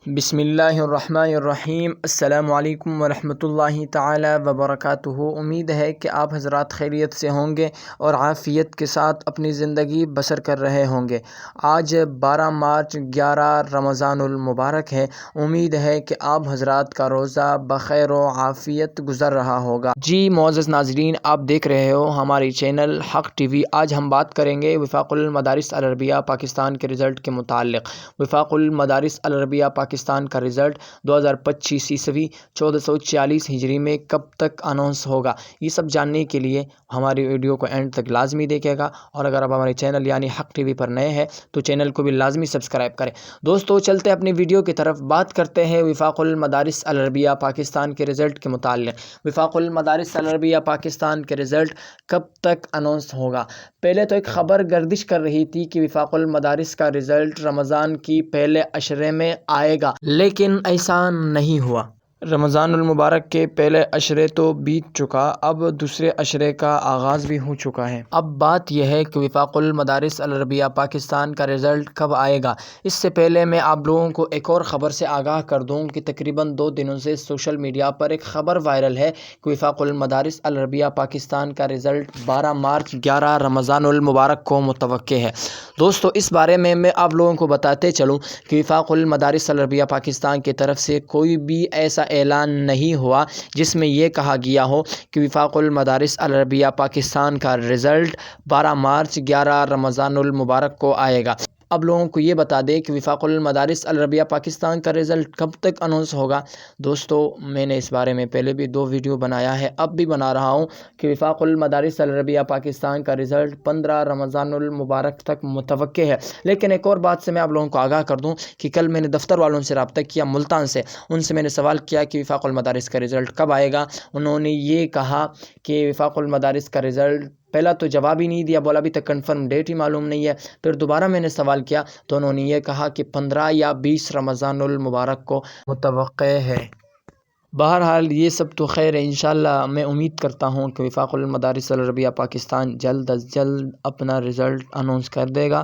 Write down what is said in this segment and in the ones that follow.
بسم اللہ الرحمن الرحیم۔ السلام علیکم ورحمۃ اللہ تعالی وبرکاتہ۔ امید ہے کہ آپ حضرات خیریت سے ہوں گے اور عافیت کے ساتھ اپنی زندگی بسر کر رہے ہوں گے۔ آج 12 مارچ 11 رمضان المبارک ہے۔ امید ہے کہ آپ حضرات کا روزہ بخیر و عافیت گزر رہا ہوگا۔ جی معزز ناظرین، آپ دیکھ رہے ہو ہماری چینل حق ٹی وی۔ آج ہم بات کریں گے وفاق المدارس العربیہ پاکستان کے رزلٹ کے متعلق۔ وفاق المدارس العربیہ پاکستان کا رزلٹ 2025 عیسوی 1446 ہجری میں کب تک اناؤنس ہوگا، یہ سب جاننے کے لیے ہماری ویڈیو کو اینڈ تک لازمی دیکھے گا، اور اگر آپ ہمارے چینل یعنی حق ٹی وی پر نئے ہیں تو چینل کو بھی لازمی سبسکرائب کریں۔ دوستو چلتے اپنی ویڈیو کی طرف، بات کرتے ہیں وفاق المدارس العربیہ پاکستان کے رزلٹ کے متعلق۔ وفاق المدارس العربیہ پاکستان کے رزلٹ کب تک اناؤنس ہوگا؟ پہلے تو ایک خبر گردش کر رہی تھی کہ وفاق المدارس کا رزلٹ رمضان کی پہلے عشرے میں آئے گا، لیکن ایسا نہیں ہوا۔ رمضان المبارک کے پہلے عشرے تو بیت چکا، اب دوسرے عشرے کا آغاز بھی ہو چکا ہے۔ اب بات یہ ہے کہ وفاق المدارس العربیہ پاکستان کا رزلٹ کب آئے گا۔ اس سے پہلے میں آپ لوگوں کو ایک اور خبر سے آگاہ کر دوں کہ تقریباً 2 دنوں سے سوشل میڈیا پر ایک خبر وائرل ہے کہ وفاق المدارس العربیہ پاکستان کا رزلٹ 12 مارچ 11 رمضان المبارک کو متوقع ہے۔ دوستو اس بارے میں آپ لوگوں کو بتاتے چلوں کہ وفاق المدارس العربیہ پاکستان کی طرف سے کوئی بھی ایسا اعلان نہیں ہوا جس میں یہ کہا گیا ہو کہ وفاق المدارس العربیہ پاکستان کا رزلٹ 12 مارچ 11 رمضان المبارک کو آئے گا۔ اب لوگوں کو یہ بتا دیں کہ وفاق المدارس العربیہ پاکستان کا رزلٹ کب تک اناؤنس ہوگا۔ دوستو میں نے اس بارے میں پہلے بھی 2 ویڈیو بنایا ہے، اب بھی بنا رہا ہوں کہ وفاق المدارس العربیہ پاکستان کا رزلٹ 15 رمضان المبارک تک متوقع ہے۔ لیکن ایک اور بات سے میں آپ لوگوں کو آگاہ کر دوں کہ کل میں نے دفتر والوں سے رابطہ کیا ملتان سے، ان سے میں نے سوال کیا کہ وفاق المدارس کا رزلٹ کب آئے گا۔ انہوں نے یہ کہا کہ وفاق المدارس کا رزلٹ، پہلا تو جواب ہی نہیں دیا، بولا ابھی تک کنفرم ڈیٹ ہی معلوم نہیں ہے۔ پھر دوبارہ میں نے سوال کیا تو انہوں نے یہ کہا کہ 15 یا 20 رمضان المبارک کو متوقع ہے۔ بہرحال یہ سب تو خیر ہے، انشاءاللہ میں امید کرتا ہوں کہ وفاق المدارس العربیہ پاکستان جلد از جلد اپنا رزلٹ اناؤنس کر دے گا۔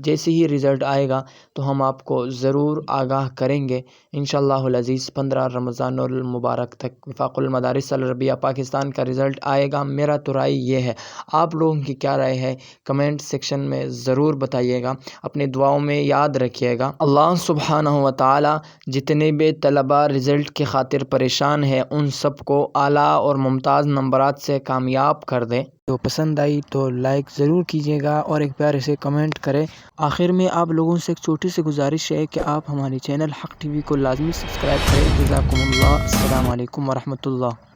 جیسے ہی رزلٹ آئے گا تو ہم آپ کو ضرور آگاہ کریں گے انشاءاللہ العزیز۔ 15 رمضان المبارک تک وفاق المدارس العربیہ پاکستان کا رزلٹ آئے گا۔ میرا تو رائے یہ ہے، آپ لوگوں کی کیا رائے ہے کمنٹ سیکشن میں ضرور بتائیے گا۔ اپنی دعاؤں میں یاد رکھیے گا، اللہ سبحانہ و تعالی جتنے بھی طلباء رزلٹ کی خاطر پریشان ہیں ان سب کو اعلیٰ اور ممتاز نمبرات سے کامیاب کر دے۔ تو پسند آئی تو لائک ضرور کیجیے گا اور ایک پیارے سے کمنٹ کریں۔ آخر میں آپ لوگوں سے ایک چھوٹی سی گزارش ہے کہ آپ ہماری چینل حق ٹی وی کو لازمی سبسکرائب کریں۔ جزاکم اللہ، السلام علیکم ورحمۃ اللہ۔